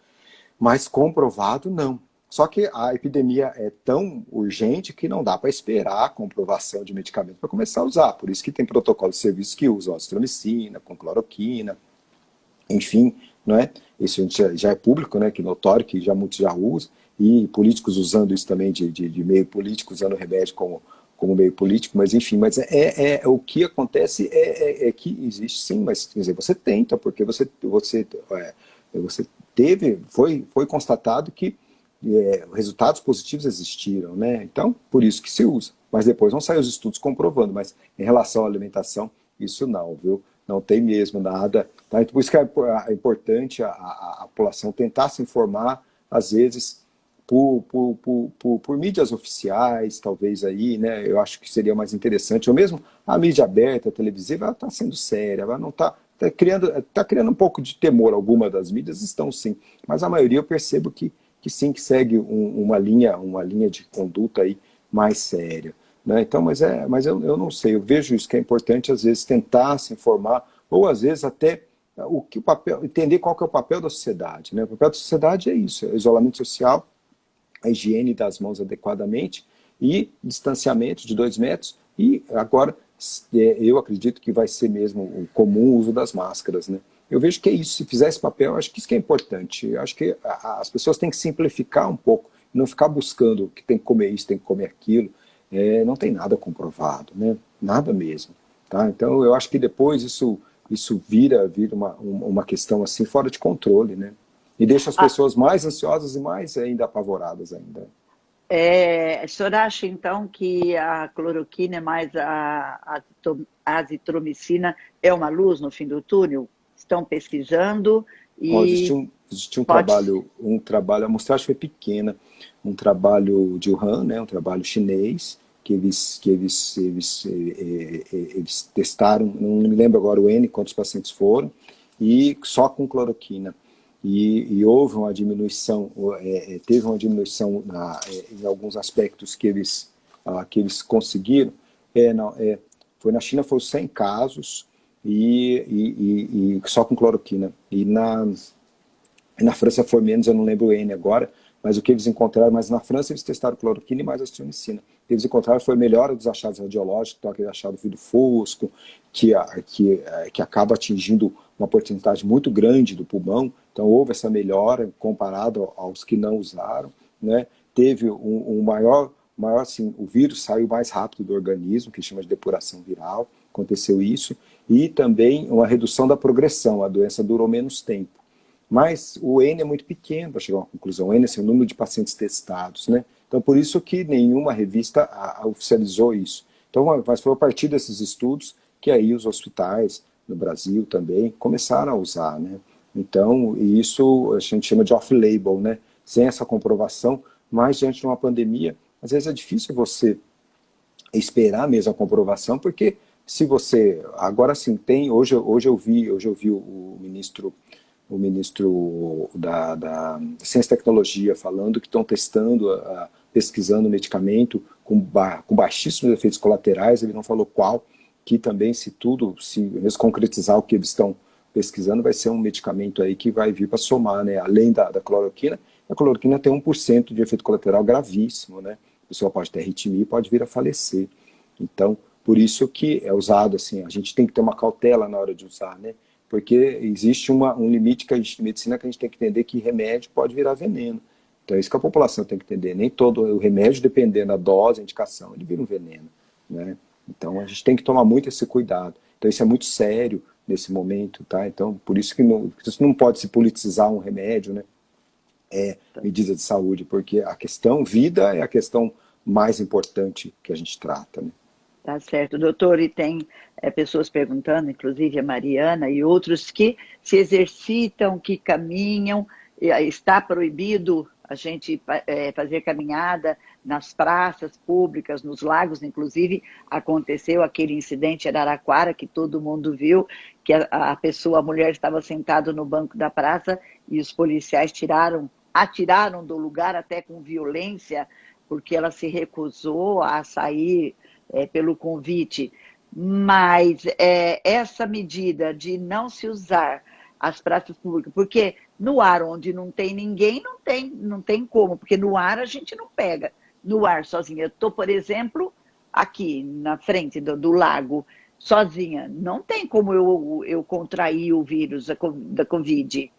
Speaker 2: mas comprovado não. Só que a epidemia é tão urgente que não dá para esperar a comprovação de medicamento para começar a usar. Por isso que tem protocolos de serviço que usam azitromicina, com cloroquina, enfim, não é? Isso já é público, né, que é notório, que já muitos já usam, e políticos usando isso também de meio político, usando o remédio como meio político, mas enfim, mas o que acontece é que existe sim, mas quer dizer, você tenta, porque você foi constatado que resultados positivos existiram, né? Então, por isso que se usa. Mas depois vão sair os estudos comprovando, mas em relação à alimentação, isso não, viu? Não tem mesmo nada. Tá? Então, por isso que é importante a população tentar se informar, às vezes, por mídias oficiais, talvez aí, né? Eu acho que seria mais interessante. Ou mesmo a mídia aberta, a televisiva, ela está sendo séria, ela não está criando um pouco de temor. Algumas das mídias estão sim, mas a maioria eu percebo que sim, que segue uma linha de conduta aí mais séria. Né? Então, mas eu não sei, eu vejo isso que é importante, às vezes, tentar se informar, ou às vezes até entender qual que é o papel da sociedade. Né? O papel da sociedade é isso, é o isolamento social, a higiene das mãos adequadamente e distanciamento de 2 metros, e agora eu acredito que vai ser mesmo o comum uso das máscaras, né? Eu vejo que é isso, se fizer esse papel, eu acho que isso que é importante. Eu acho que as pessoas têm que simplificar um pouco, não ficar buscando que tem que comer isso, tem que comer aquilo. Não tem nada comprovado, né? Nada mesmo. Tá? Então, eu acho que depois isso vira uma questão assim fora de controle, né? E deixa as pessoas mais ansiosas e mais ainda apavoradas ainda.
Speaker 1: O senhor acha, então, que a cloroquina mais a azitromicina é uma luz no fim do túnel? Estão pesquisando e
Speaker 2: Existia
Speaker 1: pode...
Speaker 2: um trabalho, a amostragem foi pequena, um trabalho de Wuhan, né, um trabalho chinês, que eles testaram, não me lembro agora o N, quantos pacientes foram, e só com cloroquina. E houve uma diminuição, teve uma diminuição em alguns aspectos que eles conseguiram. Foi na China, foram 100 casos, e só com cloroquina. E na França foi menos, eu não lembro o N agora, mas o que eles encontraram, mas na França eles testaram cloroquina e mais azitromicina. O que eles encontraram foi melhora dos achados radiológicos, então aquele achado vidro fosco, que acaba atingindo uma porcentagem muito grande do pulmão, então houve essa melhora comparado aos que não usaram, né? Teve um maior assim, o vírus saiu mais rápido do organismo, que chama de depuração viral, aconteceu isso, e também uma redução da progressão, a doença durou menos tempo. Mas o N é muito pequeno para chegar a uma conclusão. O N é o número de pacientes testados, né? Então, por isso que nenhuma revista oficializou isso. Então, mas foi a partir desses estudos que aí os hospitais, no Brasil também, começaram a usar, né? Então, isso a gente chama de off-label, né? Sem essa comprovação, mas diante de uma pandemia, às vezes é difícil você esperar mesmo a comprovação, porque se você... Agora sim, tem... Hoje eu vi o ministro da Ciência e Tecnologia falando que estão testando, pesquisando medicamento com baixíssimos efeitos colaterais, ele não falou qual, que também se mesmo concretizar o que eles estão pesquisando, vai ser um medicamento aí que vai vir para somar, né, além da cloroquina. A cloroquina tem 1% de efeito colateral gravíssimo, né? A pessoa pode ter arritmia e pode vir a falecer. Então, por isso que é usado assim, a gente tem que ter uma cautela na hora de usar, né? Porque existe um limite de medicina que a gente tem que entender que remédio pode virar veneno. Então é isso que a população tem que entender. Nem todo o remédio, dependendo da dose, a indicação, ele vira um veneno, né? Então a gente tem que tomar muito esse cuidado. Então isso é muito sério nesse momento, tá? Então por isso que não pode se politizar um remédio, né? Medida de saúde, porque a questão vida é a questão mais importante que a gente trata, né?
Speaker 1: Tá certo, doutor, e tem pessoas perguntando, inclusive a Mariana e outros, que se exercitam, que caminham, está proibido a gente fazer caminhada nas praças públicas, nos lagos, inclusive aconteceu aquele incidente em Araraquara, que todo mundo viu, que a mulher estava sentada no banco da praça e os policiais atiraram do lugar até com violência, porque ela se recusou a sair pelo convite, mas essa medida de não se usar as praças públicas, porque no ar onde não tem ninguém, não tem como, porque no ar a gente não pega, no ar sozinha. Eu estou, por exemplo, aqui na frente do lago, sozinha, não tem como eu contrair o vírus da Covid,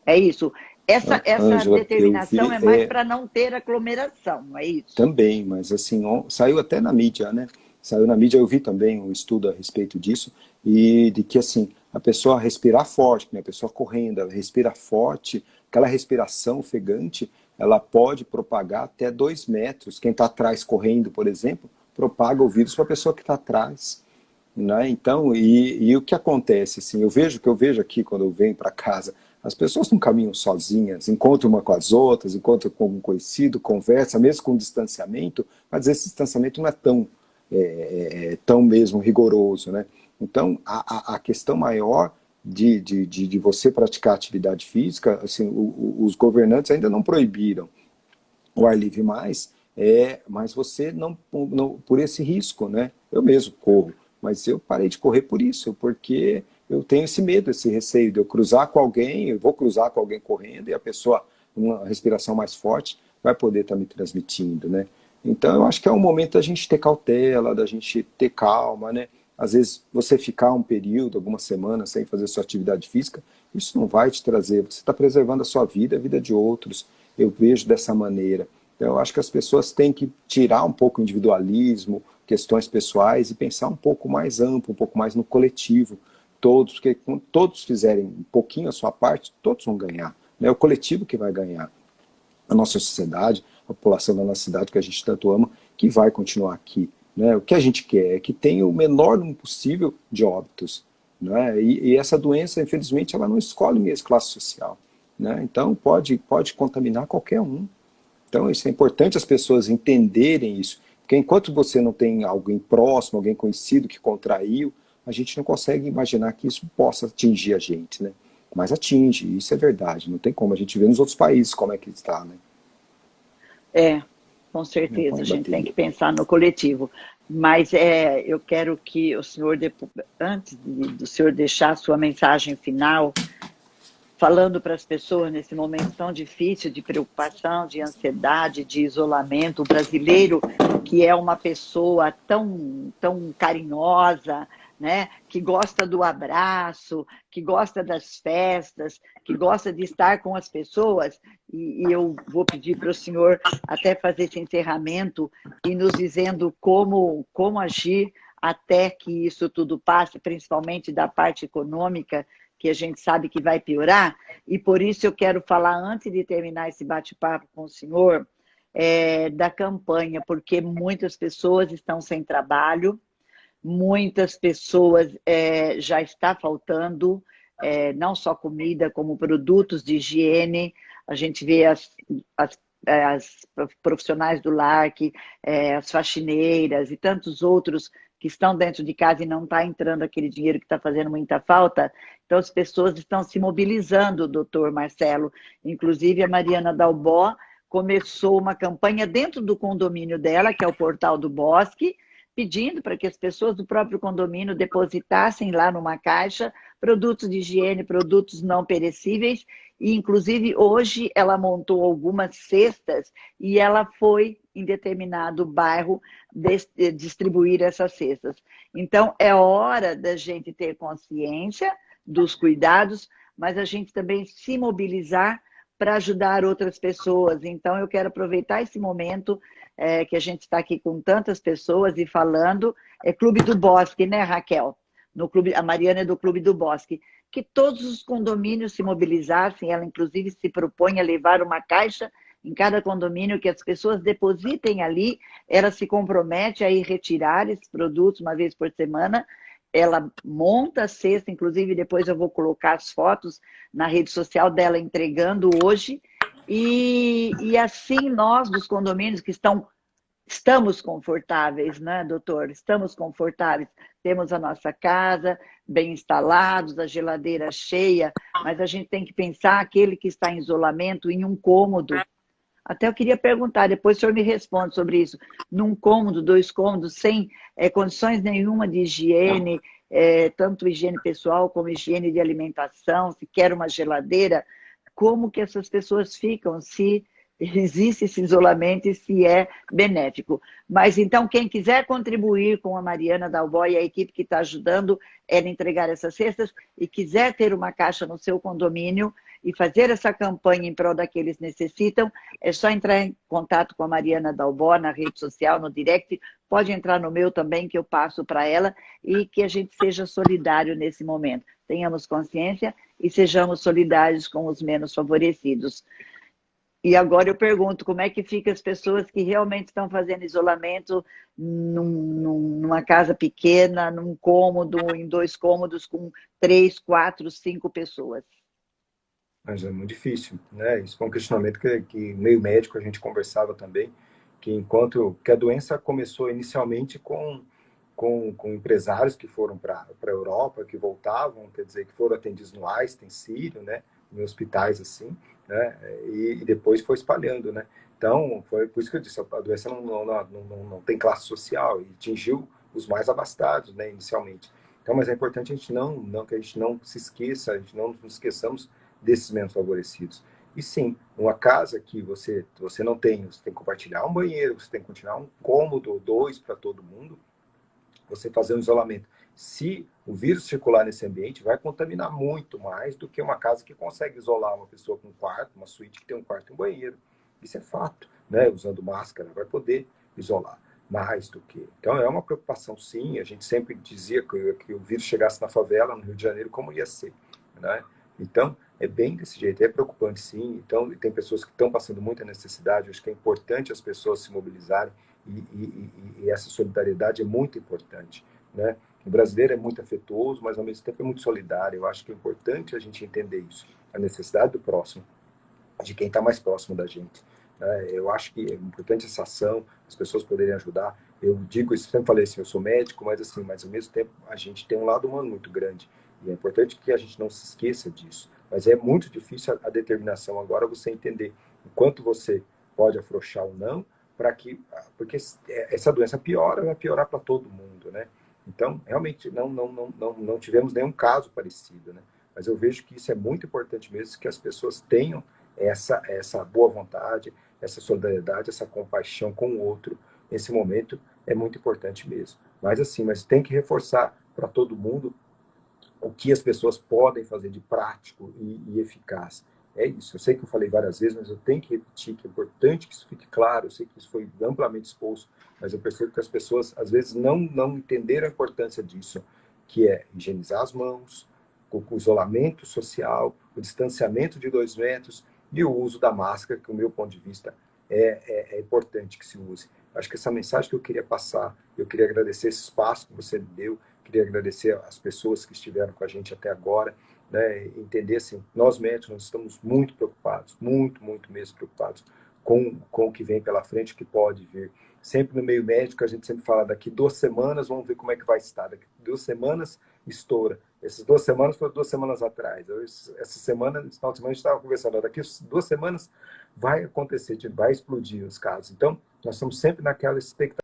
Speaker 1: é isso. Essa
Speaker 2: Ângela,
Speaker 1: determinação é mais para não ter aglomeração, não é isso?
Speaker 2: Também, mas assim, saiu até na mídia, né? Saiu na mídia, eu vi também um estudo a respeito disso, e de que assim, a pessoa respirar forte, né? A pessoa correndo, ela respira forte, aquela respiração ofegante, ela pode propagar até 2 metros. Quem está atrás correndo, por exemplo, propaga o vírus para a pessoa que está atrás. Né? Então, e o que acontece? Assim, o que eu vejo aqui quando eu venho para casa, as pessoas não caminham sozinhas, encontram uma com as outras, encontram com um conhecido, conversa, mesmo com distanciamento, mas esse distanciamento não é tão mesmo rigoroso. Né? Então, a questão maior de você praticar atividade física, assim, os governantes ainda não proibiram o ar livre mais, mas você não por esse risco, né? Eu mesmo corro, mas eu parei de correr por isso, porque eu tenho esse medo, esse receio de eu cruzar com alguém, eu vou cruzar com alguém correndo e a pessoa, uma respiração mais forte, vai poder estar me transmitindo, né? Então eu acho que é um momento da gente ter cautela, da gente ter calma, né? Às vezes você ficar um período, algumas semanas sem fazer sua atividade física, isso não vai te trazer, você está preservando a sua vida, a vida de outros. Eu vejo dessa maneira. Então, eu acho que as pessoas têm que tirar um pouco o individualismo, questões pessoais e pensar um pouco mais amplo, um pouco mais no coletivo. Todos, porque quando todos fizerem um pouquinho a sua parte, todos vão ganhar. É o coletivo que vai ganhar. A nossa sociedade, a população da nossa cidade que a gente tanto ama, que vai continuar aqui. Né? O que a gente quer é que tenha o menor número possível de óbitos. Né? E essa doença, infelizmente, ela não escolhe minha classe social. Né? Então, pode contaminar qualquer um. Então, isso é importante as pessoas entenderem isso. Porque enquanto você não tem alguém próximo, alguém conhecido que contraiu, a gente não consegue imaginar que isso possa atingir a gente, né? Mas atinge, isso é verdade. Não tem como. A gente vê nos outros países como é que está, né?
Speaker 1: Com
Speaker 2: Não
Speaker 1: certeza, a
Speaker 2: pode
Speaker 1: gente tem
Speaker 2: bater.
Speaker 1: que pensar no coletivo. Mas eu quero que o senhor, antes do senhor deixar a sua mensagem final, falando para as pessoas nesse momento tão difícil de preocupação, de ansiedade, de isolamento, o brasileiro, que é uma pessoa tão carinhosa, né? Que gosta do abraço, que gosta das festas, que gosta de estar com as pessoas, e eu vou pedir para o senhor até fazer esse encerramento e nos dizendo como agir até que isso tudo passe, principalmente da parte econômica, que a gente sabe que vai piorar, e por isso eu quero falar, antes de terminar esse bate-papo com o senhor, da campanha, porque muitas pessoas estão sem trabalho, muitas pessoas já está faltando, não só comida, como produtos de higiene. A gente vê as profissionais do lar, as faxineiras e tantos outros que estão dentro de casa e não está entrando aquele dinheiro que está fazendo muita falta. Então, as pessoas estão se mobilizando, doutor Marcelo. Inclusive, a Mariana Dalbó começou uma campanha dentro do condomínio dela, que é o Portal do Bosque, pedindo para que as pessoas do próprio condomínio depositassem lá numa caixa produtos de higiene, produtos não perecíveis, e inclusive hoje ela montou algumas cestas e ela foi em determinado bairro distribuir essas cestas. Então é hora da gente ter consciência dos cuidados, mas a gente também se mobilizar para ajudar outras pessoas. Então eu quero aproveitar esse momento que a gente está aqui com tantas pessoas e falando, Clube do Bosque, né, Raquel? No clube, a Mariana é do Clube do Bosque, que todos os condomínios se mobilizassem, ela inclusive se propõe a levar uma caixa em cada condomínio que as pessoas depositem ali, ela se compromete a ir retirar esses produtos uma vez por semana, ela monta a cesta, inclusive depois eu vou colocar as fotos na rede social dela entregando hoje, e assim nós dos condomínios que estamos confortáveis, né, doutor? Estamos confortáveis. Temos a nossa casa bem instalados, a geladeira cheia, mas a gente tem que pensar aquele que está em isolamento em um cômodo. Até eu queria perguntar, depois o senhor me responde sobre isso. Num cômodo, 2 cômodos, sem condições nenhuma de higiene, tanto higiene pessoal como higiene de alimentação, se quer uma geladeira, como que essas pessoas ficam, se existe esse isolamento e se é benéfico. Mas então, quem quiser contribuir com a Mariana Dalbó e a equipe que está ajudando ela entregar essas cestas e quiser ter uma caixa no seu condomínio e fazer essa campanha em prol daqueles que necessitam, é só entrar em contato com a Mariana Dalbó na rede social, no direct, pode entrar no meu também, que eu passo para ela, e que a gente seja solidário nesse momento. Tenhamos consciência e sejamos solidários com os menos favorecidos. E agora eu pergunto, como é que fica as pessoas que realmente estão fazendo isolamento numa casa pequena, num cômodo, em 2 cômodos, com 3, 4, 5 pessoas?
Speaker 2: Mas é muito difícil, né? Isso foi um questionamento que meio médico a gente conversava também, que enquanto que a doença começou inicialmente com empresários que foram para a Europa, que voltavam, quer dizer, que foram atendidos no Einstein, Sírio, né? Em hospitais assim, né? E depois foi espalhando, né? Então, foi por isso que eu disse, a doença não tem classe social e atingiu os mais abastados, né, inicialmente. Então, mas é importante a gente que a gente não se esqueça, a gente não nos esqueçamos desses menos favorecidos. E sim, uma casa que você não tem, você tem que compartilhar um banheiro, você tem que continuar um cômodo ou 2 para todo mundo, você fazer um isolamento. Se o vírus circular nesse ambiente, vai contaminar muito mais do que uma casa que consegue isolar uma pessoa com um quarto, uma suíte que tem um quarto e um banheiro. Isso é fato, né? Usando máscara, vai poder isolar mais do que. Então, é uma preocupação, sim. A gente sempre dizia que o vírus chegasse na favela, no Rio de Janeiro, como ia ser, né? Então, é bem desse jeito, é preocupante, sim. Então, tem pessoas que estão passando muita necessidade, eu acho que é importante as pessoas se mobilizarem e essa solidariedade é muito importante, né? O brasileiro é muito afetuoso, mas ao mesmo tempo é muito solidário. Eu acho que é importante a gente entender isso, a necessidade do próximo, de quem está mais próximo da gente, né? Eu acho que é importante essa ação, as pessoas poderem ajudar. Eu digo isso, sempre falei assim, eu sou médico, mas assim, mas ao mesmo tempo a gente tem um lado humano muito grande e é importante que a gente não se esqueça disso. Mas é muito difícil a determinação agora você entender o quanto você pode afrouxar ou não, para que, porque essa doença piora, vai piorar para todo mundo, né? Então, realmente, não tivemos nenhum caso parecido, né? Mas eu vejo que isso é muito importante mesmo, que as pessoas tenham essa boa vontade, essa solidariedade, essa compaixão com o outro. Nesse momento é muito importante mesmo. Mas assim, mas tem que reforçar para todo mundo o que as pessoas podem fazer de prático e eficaz. É isso. Eu sei que eu falei várias vezes, mas eu tenho que repetir que é importante que isso fique claro. Eu sei que isso foi amplamente exposto, mas eu percebo que as pessoas, às vezes, não entenderam a importância disso, que é higienizar as mãos, o isolamento social, o distanciamento de 2 metros e o uso da máscara, que, do meu ponto de vista, é importante que se use. Acho que essa mensagem que eu queria passar, eu queria agradecer esse espaço que você me deu, queria agradecer as pessoas que estiveram com a gente até agora, né? Entender assim, nós médicos nós estamos muito preocupados, muito mesmo preocupados com o que vem pela frente, o que pode vir. Sempre no meio médico a gente sempre fala, daqui 2 semanas vamos ver como é que vai estar, daqui 2 semanas estoura. Essas 2 semanas foram 2 semanas atrás. Essa semana, esse final de semana a gente estava conversando, daqui 2 semanas vai acontecer, vai explodir os casos. Então, nós estamos sempre naquela expectativa,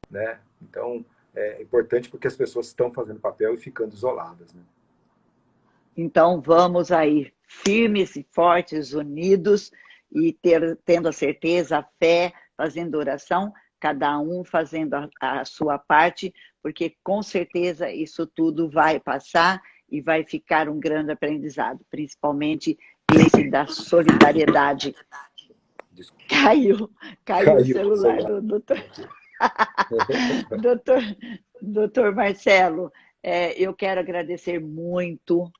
Speaker 2: né? Então, é importante porque as pessoas estão fazendo papel e ficando isoladas, né?
Speaker 1: Então, vamos aí, firmes e fortes, unidos, e tendo a certeza, a fé, fazendo oração, cada um fazendo a sua parte, porque com certeza isso tudo vai passar e vai ficar um grande aprendizado, principalmente esse da solidariedade. Caiu o celular do doutor. doutor, doutor Marcelo, eu quero agradecer muito.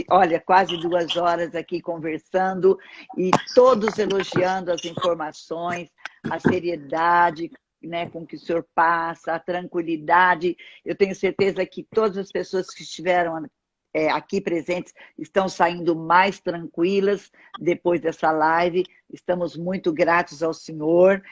Speaker 1: Olha, quase 2 horas aqui conversando e todos elogiando as informações, a seriedade, né, com que o senhor passa, a tranquilidade. Eu tenho certeza que todas as pessoas que estiveram aqui presentes estão saindo mais tranquilas depois dessa live. Estamos muito gratos ao senhor.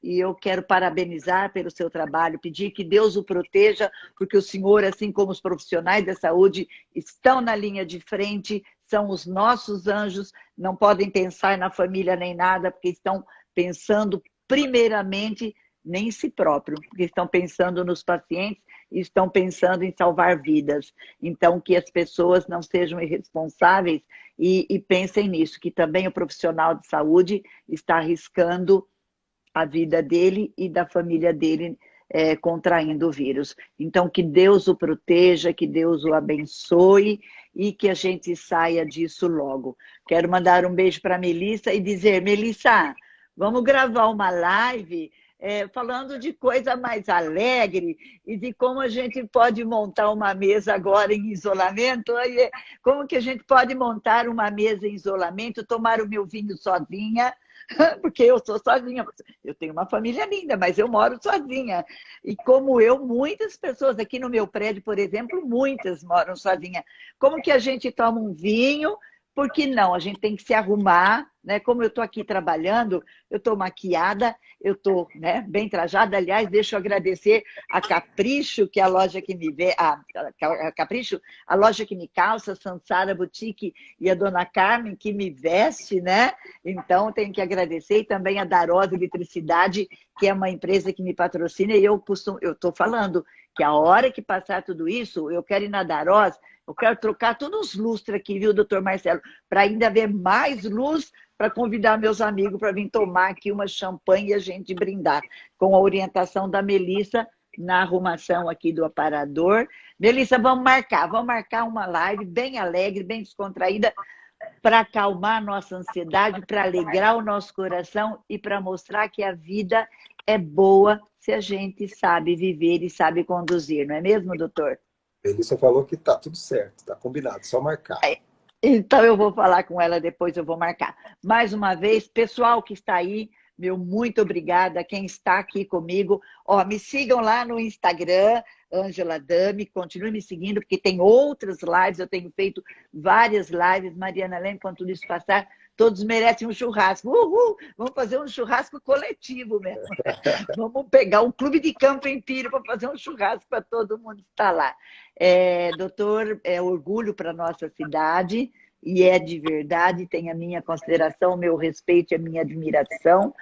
Speaker 1: E eu quero parabenizar pelo seu trabalho, pedir que Deus o proteja, porque o senhor, assim como os profissionais da saúde, estão na linha de frente, são os nossos anjos, não podem pensar na família nem nada, porque estão pensando primeiramente nem em si próprio, porque estão pensando nos pacientes e estão pensando em salvar vidas. Então, que as pessoas não sejam irresponsáveis e pensem nisso, que também o profissional de saúde está arriscando a vida dele e da família dele contraindo o vírus. Então, que Deus o proteja, que Deus o abençoe e que a gente saia disso logo. Quero mandar um beijo para a Melissa e dizer, Melissa, vamos gravar uma live falando de coisa mais alegre e de como a gente pode montar uma mesa agora em isolamento. Como que a gente pode montar uma mesa em isolamento, tomar o meu vinho sozinha, porque eu sou sozinha. Eu tenho uma família linda, mas eu moro sozinha. E como eu, muitas pessoas aqui no meu prédio, por exemplo, muitas moram sozinha. Como que a gente toma um vinho? Por que não? A gente tem que se arrumar, né? Como eu estou aqui trabalhando, eu estou maquiada, eu estou, né, bem trajada. Aliás, deixa eu agradecer a Capricho, que é a loja que me vê, a Capricho, a loja que me calça, Sansara Boutique e a Dona Carmen, que me veste, né? Então, tenho que agradecer. E também a Darosa Eletricidade, que é uma empresa que me patrocina. E eu estou falando que a hora que passar tudo isso, eu quero ir na Darosa. Eu quero trocar todos os lustres aqui, viu, doutor Marcelo? Para ainda haver mais luz, para convidar meus amigos para vir tomar aqui uma champanhe e a gente brindar. Com a orientação da Melissa na arrumação aqui do aparador. Melissa, vamos marcar uma live bem alegre, bem descontraída, para acalmar a nossa ansiedade, para alegrar o nosso coração e para mostrar que a vida é boa se a gente sabe viver e sabe conduzir, não é mesmo, doutor?
Speaker 2: Melissa falou que tá tudo certo, tá combinado, só marcar.
Speaker 1: Então eu vou falar com ela depois, eu vou marcar. Mais uma vez, pessoal que está aí, meu muito obrigada. Quem está aqui comigo, me sigam lá no Instagram, Ângela Dami, continue me seguindo, porque tem outras lives, eu tenho feito várias lives. Mariana Leme, quando tudo isso passar, todos merecem um churrasco. Uhul! Vamos fazer um churrasco coletivo mesmo. Vamos pegar um clube de campo empírico para fazer um churrasco para todo mundo estar lá. Doutor, é orgulho para a nossa cidade, e é de verdade, tem a minha consideração, o meu respeito e a minha admiração.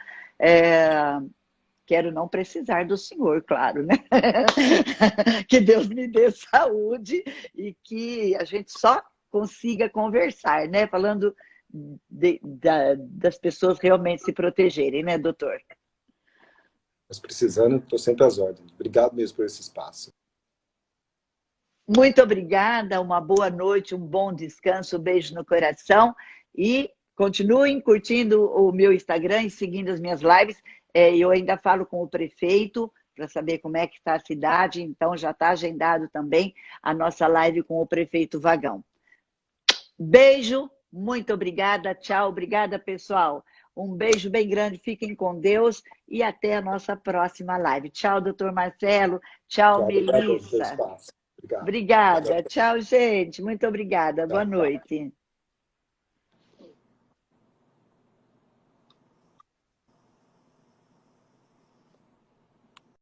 Speaker 1: Quero não precisar do senhor, claro, né? Que Deus me dê saúde e que a gente só consiga conversar, né? Falando das pessoas realmente se protegerem, né, doutor?
Speaker 2: Mas precisando, estou sempre às ordens. Obrigado mesmo por esse espaço.
Speaker 1: Muito obrigada, uma boa noite, um bom descanso, um beijo no coração e continuem curtindo o meu Instagram e seguindo as minhas lives. Eu ainda falo com o prefeito para saber como é que está a cidade, então já está agendado também a nossa live com o prefeito Vagão. Beijo, muito obrigada, tchau, obrigada pessoal. Um beijo bem grande, fiquem com Deus e até a nossa próxima live. Tchau, doutor Marcelo, tchau, Melissa.
Speaker 2: Obrigado.
Speaker 1: Obrigada, tchau, gente, muito obrigada, boa noite.